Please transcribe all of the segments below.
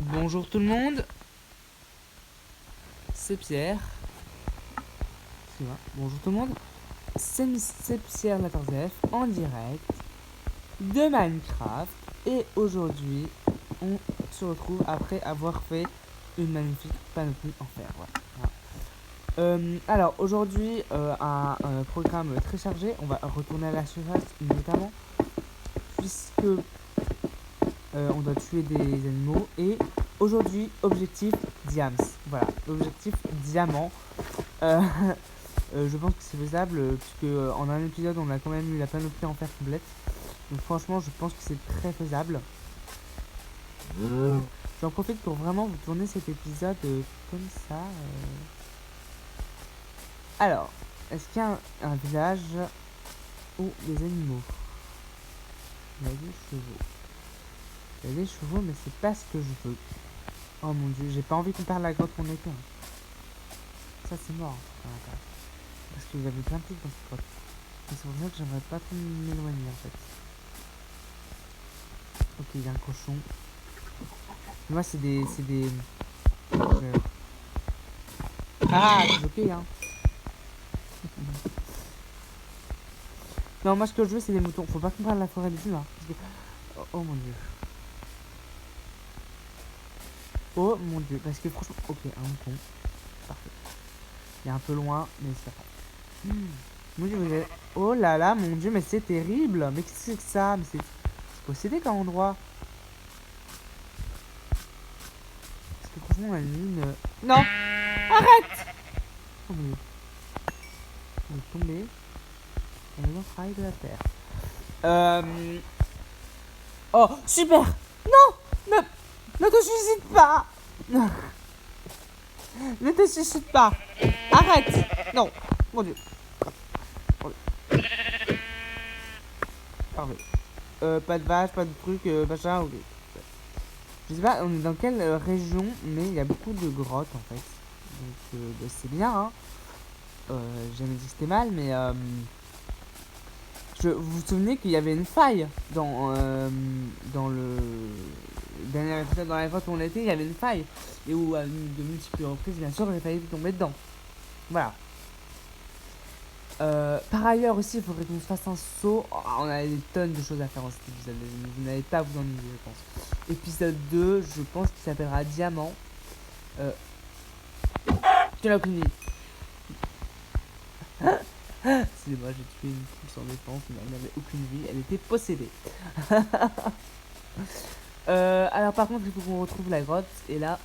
Bonjour tout le monde, c'est Pierre. Bonjour tout le monde, c'est Pierre la 14F en direct de Minecraft. Et aujourd'hui, on se retrouve après avoir fait une magnifique panoplie en fer. Alors aujourd'hui, un programme très chargé. On va retourner à la surface notamment, puisque on doit tuer des animaux. Et aujourd'hui, objectif Diams. Voilà, objectif diamant. Euh, je pense que c'est faisable, puisque en un épisode, on a quand même eu la panoplie en fer complète. Donc franchement, je pense que c'est très faisable. J'en profite pour vraiment vous tourner cet épisode comme ça. Alors, est-ce qu'il y a un village ou des animaux? Il y a des chevaux. Il y a des chevaux, mais c'est pas ce que je veux. Oh mon dieu, j'ai pas envie qu'on perde la grotte qu'on était. Ça c'est mort. Parce qu'il y avait plein de trucs dans cette grotte. Et c'est pour ça que j'aimerais pas trop m'éloigner en fait. Ok, il y a un cochon. Moi c'est des... Ah, c'est ok hein. Non, moi ce que je veux c'est des moutons. Faut pas qu'on perde la forêt d'ici là. Parce que... oh mon dieu. Oh mon dieu. Parce que franchement... Ok, un mouton. Parfait. Il est un peu loin, mais c'est pas grave. Mon dieu, vous avez... Oh là là, mon dieu, mais c'est terrible. Mais qu'est-ce que c'est que ça? Mais c'est possédé comme endroit. Parce que franchement, la lune... Non. Arrête. Oh mon dieu. On est tombé dans les entrailles de la terre. Oh, super. Non. Ne te suicide pas. Ne te suicide pas. Arrête. Non. Mon dieu. Parfait. Pas de vache, pas de truc, machin, ok. Je sais pas, on est dans quelle région, mais il y a beaucoup de grottes en fait. Donc bah, c'est bien, hein. J'ai jamais dit que c'était mal, mais vous vous souvenez qu'il y avait une faille dans le dernier épisode, dans la fois où on était, il y avait une faille. Et où, de multiples reprises, bien sûr, j'ai failli tomber dedans. Voilà. Par ailleurs aussi, il faudrait qu'on se fasse un saut. Oh, on a des tonnes de choses à faire dans cet épisode. Vous n'allez pas vous ennuyer, je pense. Épisode 2, je pense qu'il s'appellera Diamant. Tu n'as aucune idée. Excusez-moi, j'ai tué une poule sans défense, mais elle n'avait aucune vie. Elle était possédée. Alors par contre, il faut qu'on retrouve la grotte. Et là...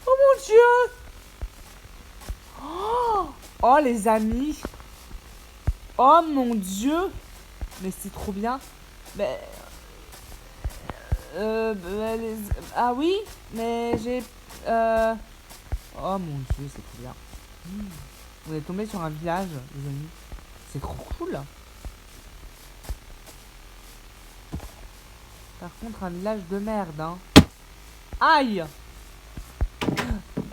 Oh mon dieu! Oh les amis! Oh mon dieu! Mais c'est trop bien! Mais... Ah oui? Mais j'ai... Oh mon dieu, c'est trop bien! On est tombé sur un village, les amis. C'est trop cool! Par contre, un village de merde, hein. Aïe!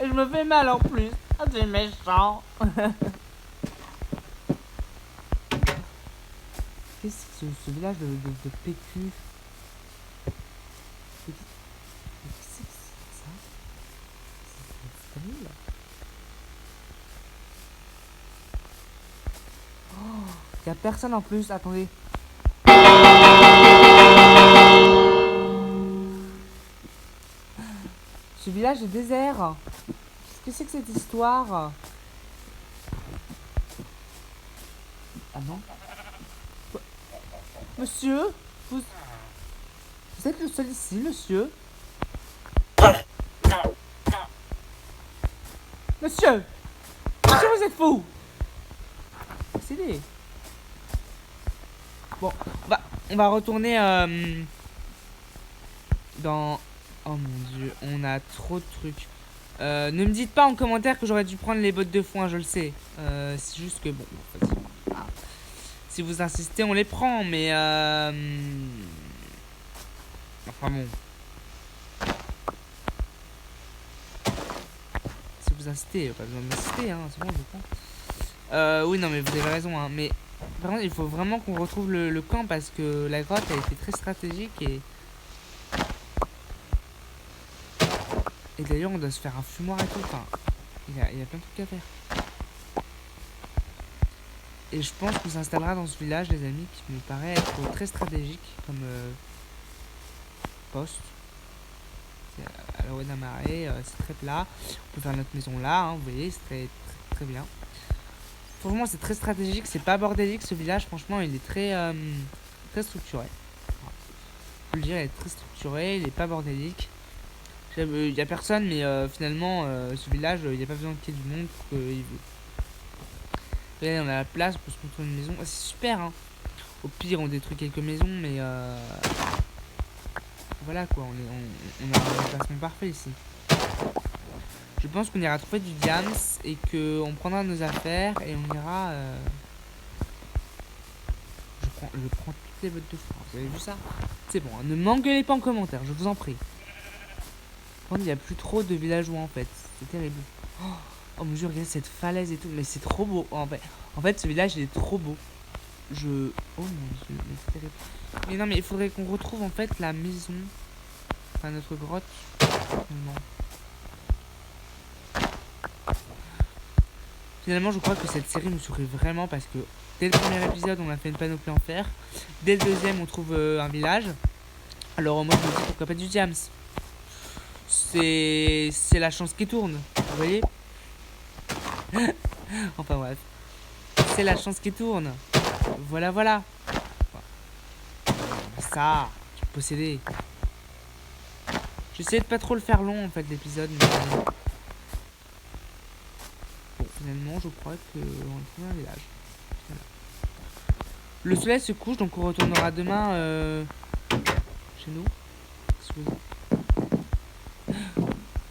Et je me fais mal en plus! Ah, c'est méchant! Qu'est-ce que ce village de PQ? Qu'est-ce que c'est ça? C'est terrible. Oh, y a personne en plus, attendez. Ce village est désert. Qu'est-ce que c'est que cette histoire? Ah non. Monsieur, vous êtes le seul ici, monsieur? Monsieur! Monsieur, vous êtes fou! C'est bon, on va retourner dans... Oh mon dieu, on a trop de trucs. Ne me dites pas en commentaire que j'aurais dû prendre les bottes de foin, je le sais. C'est juste que bon, en fait, si vous insistez, on les prend, mais enfin bon. Si vous insistez, pas besoin d'insister, hein, c'est bon, je prends. Oui, non, mais vous avez raison, hein, mais Par contre, il faut vraiment qu'on retrouve le camp parce que la grotte a été très stratégique et d'ailleurs on doit se faire un fumoir et tout. Enfin, il y a plein de trucs à faire. Et je pense qu'on s'installera dans ce village, les amis, qui me paraît être très stratégique comme poste. C'est à l'eau d'un marais, c'est très plat. On peut faire notre maison là, hein, vous voyez, c'est très, très, très bien. Franchement, c'est très stratégique, c'est pas bordélique ce village. Franchement, il est très, très structuré. Voilà. Je peux le dire, il est très structuré, il est pas bordélique. Il y a personne, mais finalement, ce village, il n'y a pas besoin qu'il y ait du monde pour qu'il. Regardez, on a la place pour se construire une maison. Ah, c'est super, hein. Au pire, on détruit quelques maisons, mais voilà quoi, on a un emplacement parfait ici. Je pense qu'on ira trouver du diams et qu'on prendra nos affaires et on ira. Je prends toutes les bottes de foin. Vous avez vu ça? C'est bon, hein, ne m'engueulez pas en commentaire, je vous en prie. Par contre, il n'y a plus trop de villageois en fait. C'est terrible. Oh mon dieu, regardez cette falaise et tout. Mais c'est trop beau. En fait, ce village il est trop beau. Oh mon dieu, mais c'est terrible. Mais non, mais il faudrait qu'on retrouve en fait la maison. Enfin, notre grotte. Finalement, je crois que cette série nous sourit vraiment parce que dès le premier épisode, on a fait une panoplie en fer. Dès le deuxième, on trouve un village. Alors, moi, je me dis pourquoi pas du diams. C'est la chance qui tourne. Vous voyez? Enfin, bref. C'est la chance qui tourne. Voilà, voilà. Ça, tu peux posséder. J'essaie de pas trop le faire long en fait l'épisode, mais bon, finalement je crois qu'on va trouver un village. Voilà. Le soleil se couche donc on retournera demain chez nous.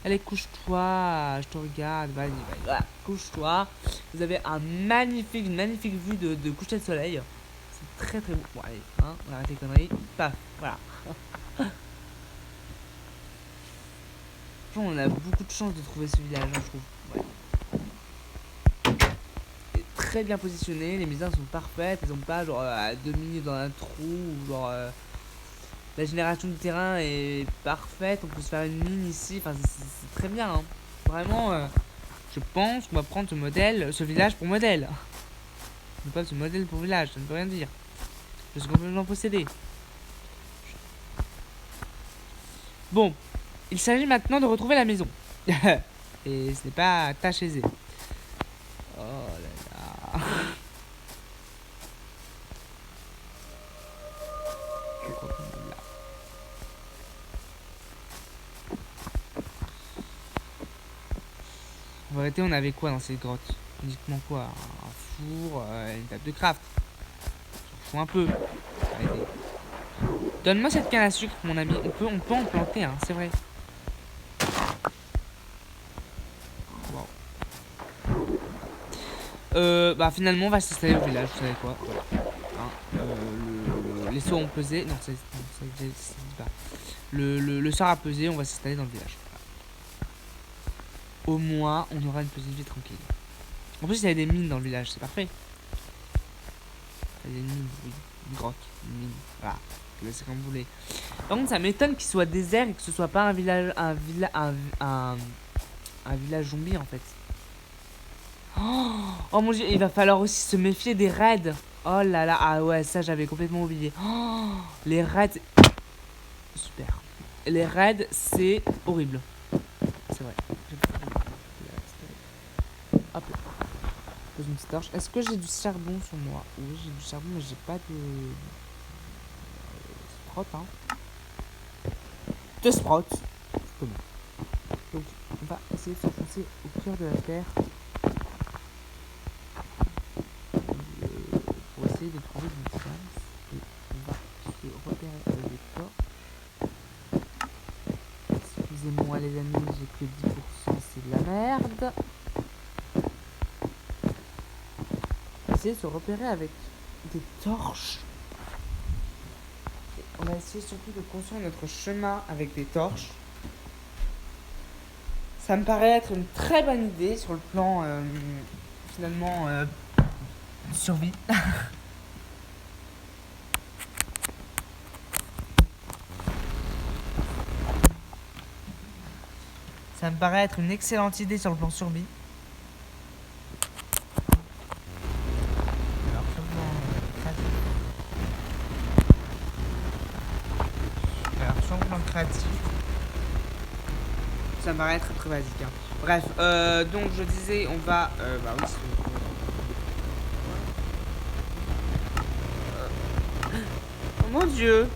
Allez, couche-toi, je te regarde, vas-y, voilà, couche-toi. Vous avez une magnifique vue de coucher de soleil. C'est très très beau. Bon allez, hein, on arrête les conneries. Paf, voilà. On a beaucoup de chance de trouver ce village, hein, je trouve. Ouais. Et très bien positionné, les maisons sont parfaites, elles ont pas genre à demi dans un trou, ou genre la génération du terrain est parfaite, on peut se faire une mine ici, enfin c'est très bien. Hein. Vraiment, je pense qu'on va prendre ce village pour modèle. Ne pas ce modèle pour village, ça ne veut rien dire. Je suis complètement possédé. Bon, il s'agit maintenant de retrouver la maison. Et ce n'est pas tâche aisée. Oh là là. Je crois qu'on est là. En vérité, on avait quoi dans cette grotte? Uniquement quoi? Un four, une table de craft. Je m'en fous un peu. Arrêtez. Donne-moi cette canne à sucre, mon ami. On peut en planter, hein, c'est vrai. Bah finalement on va s'installer au village, vous savez quoi, voilà. Hein, les sauts ont pesé, non ça dit pas. Le sort a pesé, on va s'installer dans le village. Voilà. Au moins on aura une petite vie tranquille. En plus il y a des mines dans le village, c'est parfait. Il y a des mines, oui, une grotte, une mine, voilà. C'est comme vous voulez. Par contre ça m'étonne qu'il soit désert et que ce soit pas un village, un village zombie en fait. Oh mon dieu, il va falloir aussi se méfier des raids. Oh là là, ah ouais, ça j'avais complètement oublié. Oh, les raids. Super. Les raids, c'est horrible. C'est vrai. Hop là. Pose une petite torche. Est-ce que j'ai du charbon sur moi? Oui, j'ai du charbon, mais j'ai pas de. Sprout, hein. De sprout. Donc, on va essayer de s'enfoncer au cœur de la terre. De trouver du diams et on va se repérer avec des torches. Excusez-moi les amis, j'ai que 10%, c'est de la merde. On va essayer de se repérer avec des torches. Et on va essayer surtout de construire notre chemin avec des torches. Ça me paraît être une très bonne idée sur le plan finalement survie. Ça me paraît être une excellente idée sur le plan survie. Alors, sur le plan créatif. Alors, sur le plan créatif, ça me paraît être très basique. Hein. Bref, donc je disais, on va. Bah oui, oh mon dieu!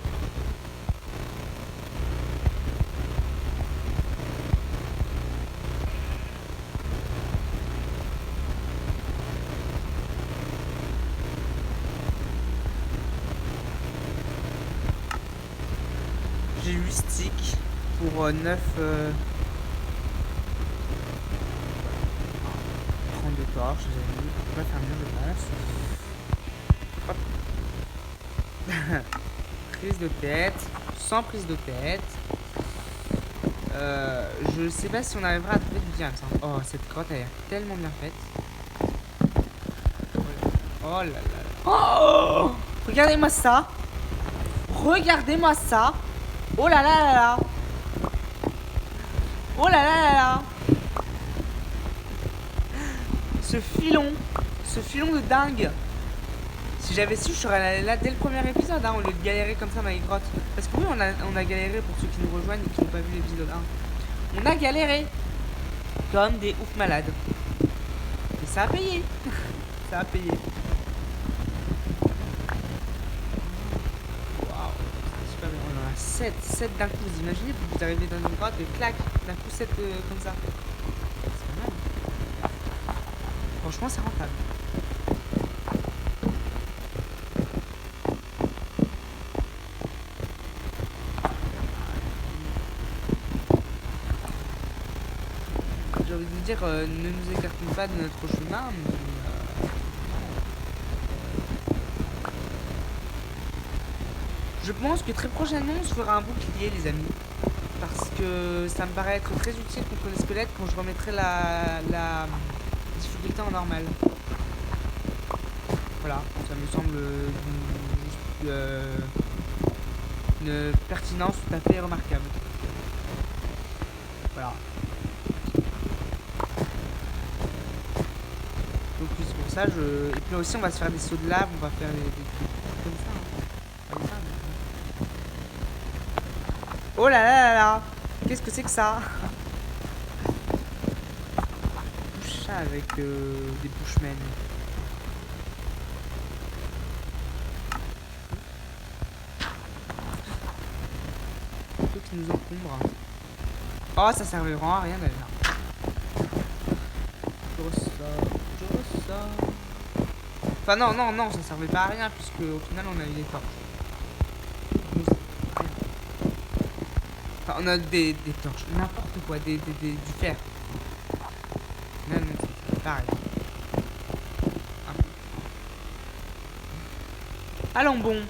J'ai 8 sticks pour 9. 32 torches, j'ai mis. On va faire mieux, je pense. Hop. Prise de tête. Sans prise de tête. Je sais pas si on arrivera à trouver du diamant. Hein. Oh, cette grotte a l'air tellement bien faite. Oh là là là. Oh, regardez-moi ça. Regardez-moi ça. Oh là là là là. Oh là là là là. Ce filon de dingue. Si j'avais su, je serais allé là dès le premier épisode, hein, au lieu de galérer comme ça dans les grottes. Parce que oui, on a galéré pour ceux qui nous rejoignent et qui n'ont pas vu l'épisode 1. On a galéré comme des ouf malades. Et ça a payé. Ça a payé. Waouh, c'est super bien. On en a 7 d'un coup. Vous imaginez, vous arrivez dans une grotte et clac, d'un coup 7 comme ça. C'est pas mal. Franchement, c'est rentable. J'ai envie de vous dire, ne nous écartons pas de notre chemin. Mais, je pense que très prochainement, on se fera un bouclier, les amis. Parce que ça me paraît être très utile contre les squelettes quand je remettrai la difficulté en normal. Voilà, ça me semble une pertinence tout à fait remarquable. Voilà. Donc c'est pour ça, et puis aussi on va se faire des sauts de lave, on va faire des trucs comme ça. Hein. Comme ça, mais... Oh là là là là. Qu'est-ce que c'est que ça? Tout ça avec des bushmen. Plutôt qui nous encombrent. Oh, ça servait vraiment à rien d'ailleurs. Je ressors. Enfin non, ça servait pas à rien puisque au final on a eu des torches. Enfin, on a des torches, n'importe quoi, du fer. Non, c'est pareil. Allons bon.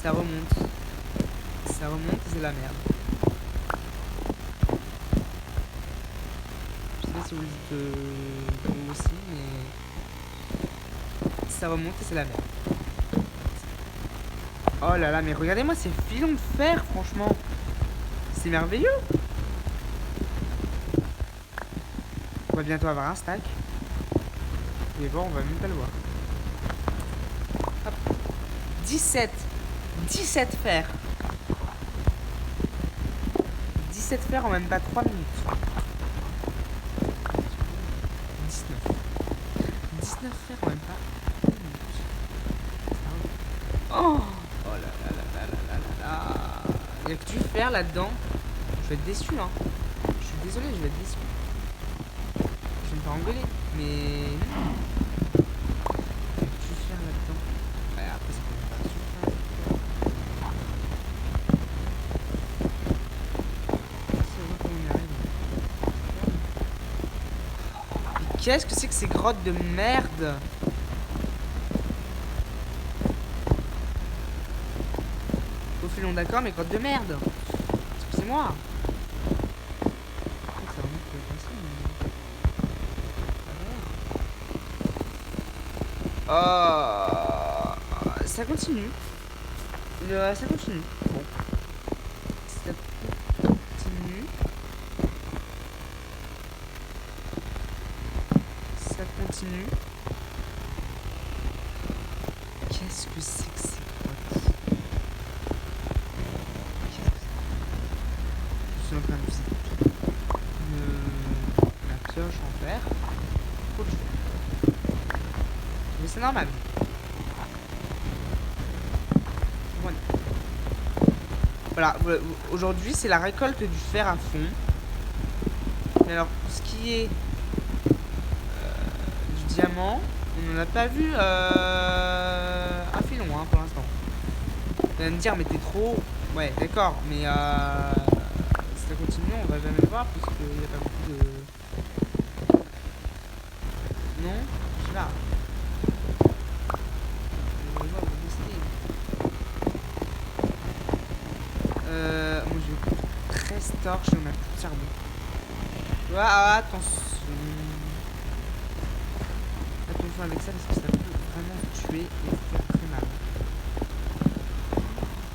Ça remonte. Ça remonte et c'est la merde. Je sais pas si vous dites vous aussi, mais... Ça remonte et c'est la merde. Oh là là, mais regardez-moi ces filons de fer, franchement. C'est merveilleux. On va bientôt avoir un stack. Mais bon, on va même pas le voir. Hop. 17 fer. 17 fer en même pas 3 minutes. 19 fer en même pas 3 minutes. Oh là là là là là là là. Il y a que du fer là-dedans. Je vais être déçu, hein. Je suis désolé, je vais être déçu. Je vais me faire engueuler. Mais non. Il y a que du fer là-dedans. Ouais, après, ça peut pas super. Qu'est-ce que c'est que ces grottes de merde? Au filon d'accord, mais grottes de merde. Excusez-moi. Oh. ça continue. Ça continue. Bon. Ça continue. Ça continue. Qu'est-ce que c'est que ces grottes? Je suis en train de visiter la pioche en fer. Trop de choses. Mais c'est normal. Voilà, aujourd'hui c'est la récolte du fer à fond. Mais alors pour ce qui est du diamant, on n'en a pas vu un filon hein, pour l'instant. Vous allez me dire mais t'es trop... Ouais d'accord, mais si ça continue on va jamais le voir parce qu'il n'y a pas beaucoup de... Non, je sais pas. Moi j'ai 13 torches et on a plus de charbon. Ah, attention. Attention avec ça parce que ça peut vraiment tuer et faire très mal.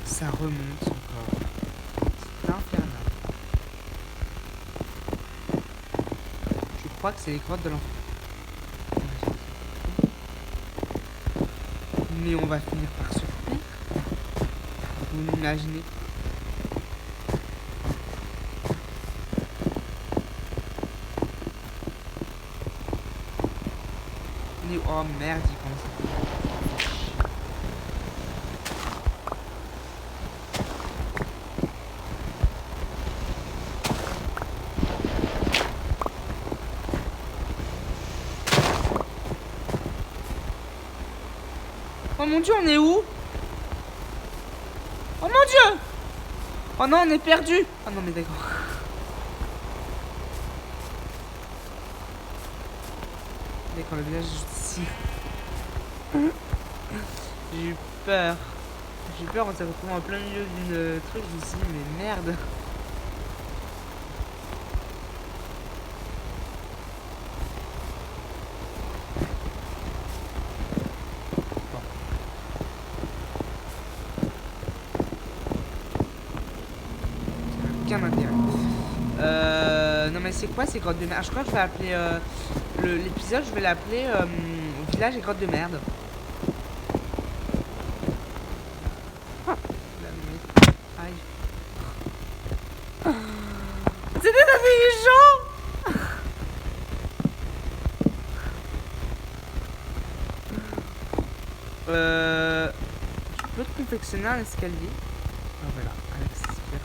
Ça remonte encore. C'est infernal. Je crois que c'est les grottes de l'enfer. Mais on va finir par se faire. Vous l'imaginez? Oh merde, il commence à... Oh mon dieu, on est où? Oh mon dieu! Oh non, on est perdu! Oh non, mais d'accord. D'accord, le village est juste ici. J'ai eu peur. J'ai eu peur, on s'est retrouvé en plein milieu d'une truc. Je me suis dit, mais merde. Bon. Aucun intérêt. Non, mais c'est quoi ces grottes de merde? Je crois que je vais appeler l'épisode, je vais l'appeler Village et grottes de merde. Aïe. C'était intelligent. Tu peux te confectionner un escalier. Ah voilà, avec super.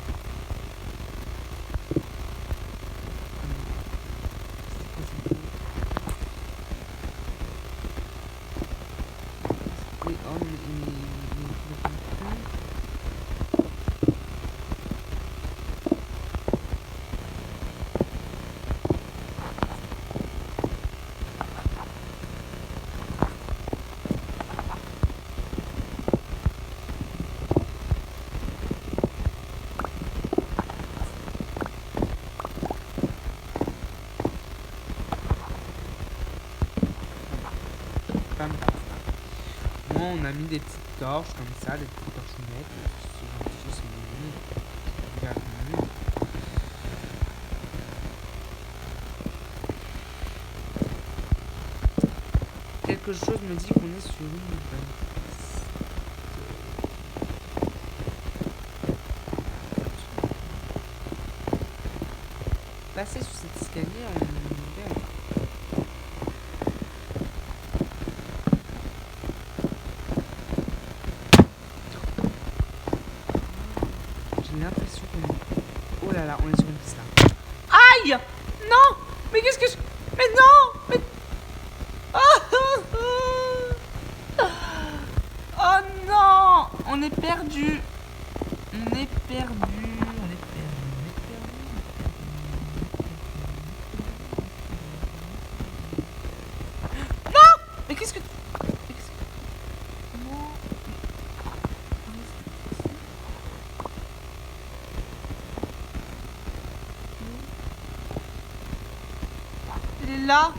Moi, on a mis des petites torches comme ça, des petites torchonnettes. C'est gentil, c'est mignon. Regarde, mignon. Quelque chose me dit qu'on est sur une bonne piste. Passer sur cet escalier, on verra. J'ai l'impression qu'on est... Oh là là, on est sur une piste là. Aïe! Non! Mais qu'est-ce que je... Mais non! Mais... Oh non! On est perdu! On est perdu! Non! Mais qu'est-ce que... Non! Il est là!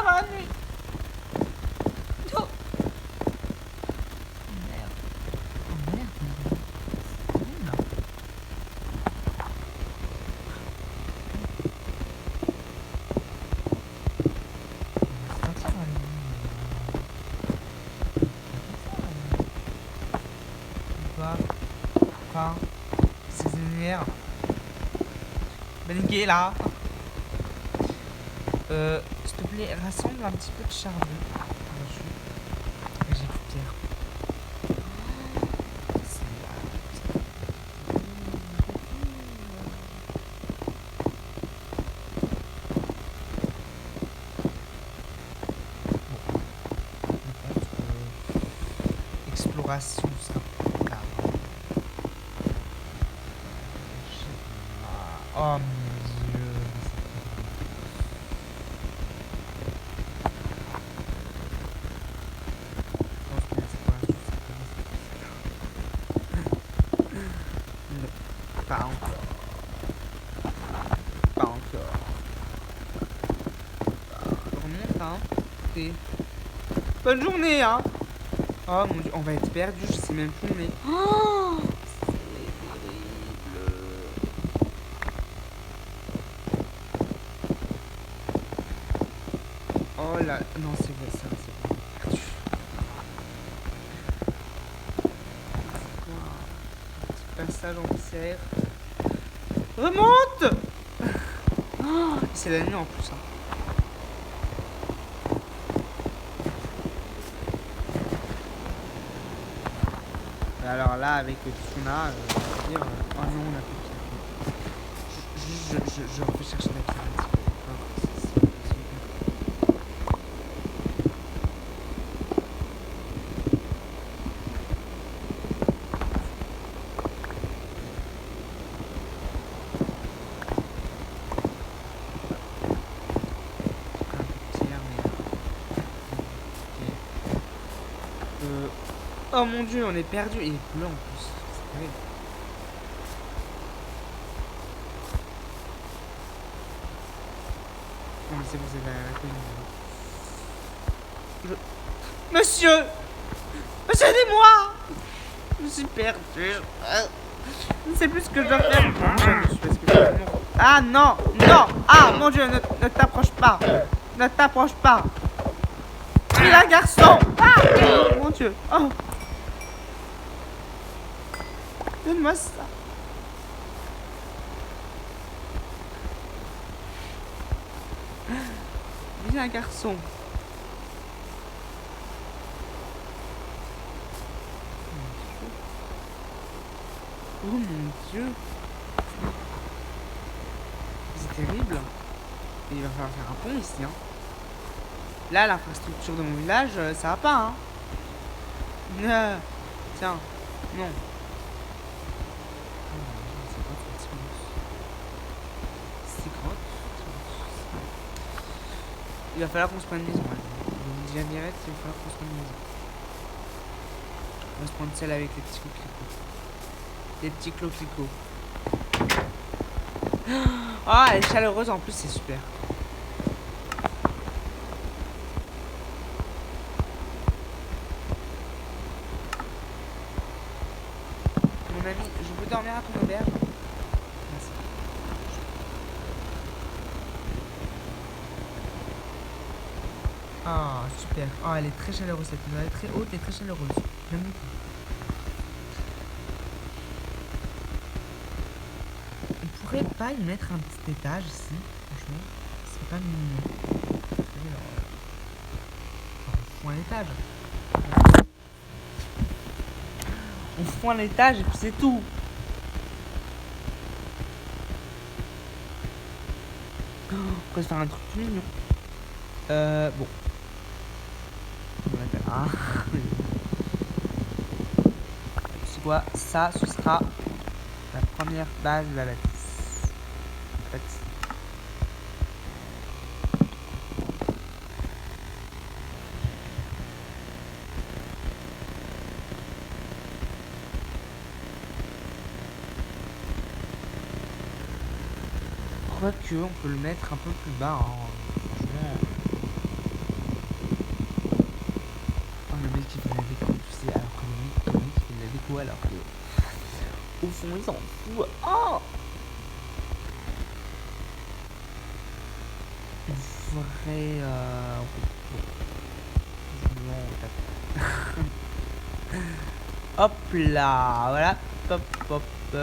dans la nuit. Non. Merde. Oh merde. C'est là. Enfin, ces lumières. Bengué là. S'il te plaît, rassemble un petit peu de charbon. J'ai plus de pierre. Exploration, ça. Oh mon dieu. Pas encore. Pas encore. Remonte, hein. Et... bonne journée, hein. Oh mon dieu, on va être perdu, je sais même plus où on est. Oh, c'est terrible. Oh là, non, c'est vrai, ça, c'est vrai. Perdu. Petit passage en serre. Remonte. Oh, c'est la nuit en plus, hein. Alors là, avec tout ce qu'on a, on va dire, oh non, on a plus de pierre. Je refais chercher la pierre un petit peu. Oh mon dieu, on est perdu. Il est bleu en plus. C'est terrible. Non mais c'est bon, c'est la colline. Monsieur, monsieur, aidez-moi. Je suis perdu. Je ne sais plus ce que je dois faire. Ah non, non. Ah mon dieu, ne t'approche pas. Ne t'approche pas. Il a un garçon. Ah mon dieu. Oh. Donne-moi ça. Il a un garçon. Oh mon dieu. C'est terrible. Et il va falloir faire un pont ici, hein. Là, l'infrastructure de mon village, ça va pas, hein. Tiens, non. C'est grotte. Il va falloir qu'on se prenne une maison. Je vous dis la direct, il va falloir qu'on se prenne une maison. On va se prendre celle avec les petits coquelicots. Les petits cloclicots. Ah, elle est chaleureuse en plus, c'est super. Mon ami, je veux dormir à ton auberge. Merci. Ah, super. Ah, elle est très chaleureuse cette maison. Elle est très haute et très chaleureuse. J'aime beaucoup. On pourrait pas y mettre un petit étage ici, franchement. C'est pas mignon. On fout un étage. On fout un étage et puis c'est tout. On pourrait se faire un truc tout mignon. Bon. On l'appelle. Ah. C'est quoi? Ça, ce sera la première base de la bâtisse. Quoique, on peut le mettre un peu plus bas. Hein. Franchement. l'eau alors que au fond ils s'en foutent. Oh, une vraie hop là, voilà, hop hop, et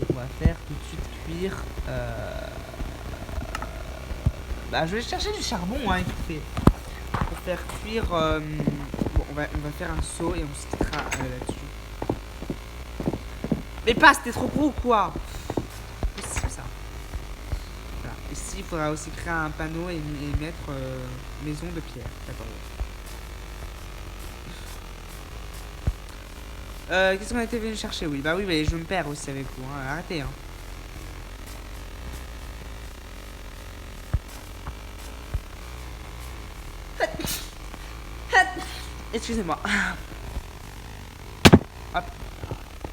on va faire tout de suite cuire. Bah, je vais chercher du charbon, hein, écoutez, pour faire cuire. Bon, on va faire un saut et on se quittera là-dessus. Mais pas, c'était trop gros ou quoi? C'est ça. Voilà. Ici, il faudra aussi créer un panneau et mettre maison de pierre. D'accord. Qu'est-ce qu'on était venu chercher? Oui, bah oui, mais je me perds aussi avec vous. Hein. Arrêtez. Hein. Excusez-moi. Hop.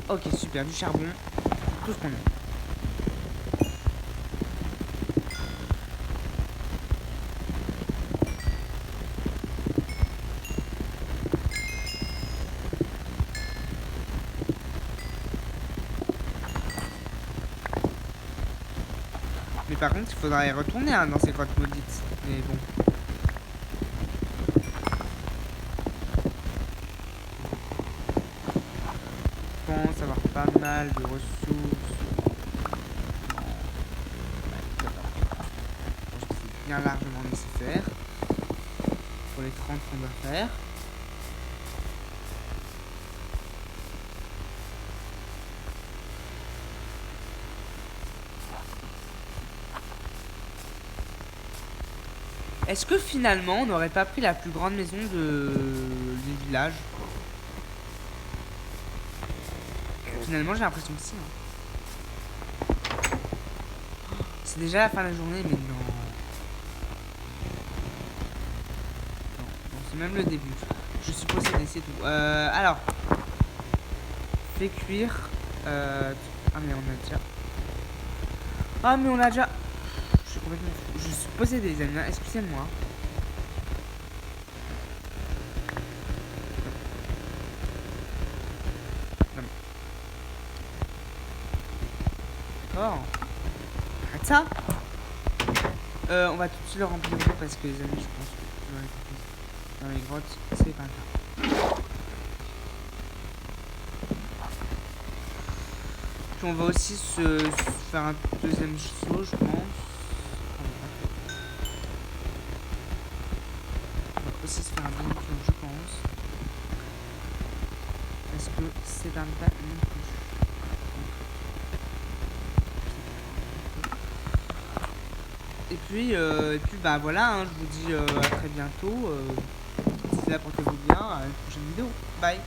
Ok, super, du charbon. Tout ce qu'on a. Mais par contre, il faudra y retourner hein, dans ces grottes maudites. Mais bon. Je pense avoir pas mal de ressources. C'est bien largement nécessaire pour les 30 qu'on doit faire. Est-ce que finalement on n'aurait pas pris la plus grande maison du village? Finalement j'ai l'impression que si. Hein. C'est déjà la fin de la journée mais non. Non, c'est même le début. Je suis possédé, c'est tout. Alors. Fais cuire. Ah mais on a déjà. Ah mais on a déjà. Je suis complètement fou. Je suis possédé les amis, excusez-moi. D'accord. Arrête ça. On va tout de suite le remplir d'eau parce que les amis, je pense que vous aurez compris. Dans les grottes, c'est pas le cas. Puis on va aussi se faire un deuxième saut, je pense. On va aussi se faire un deuxième saut, je pense. Parce que c'est pas le cas non plus. Et puis bah voilà, hein, je vous dis à très bientôt. D'ici là, portez-vous bien, à une prochaine vidéo. Bye.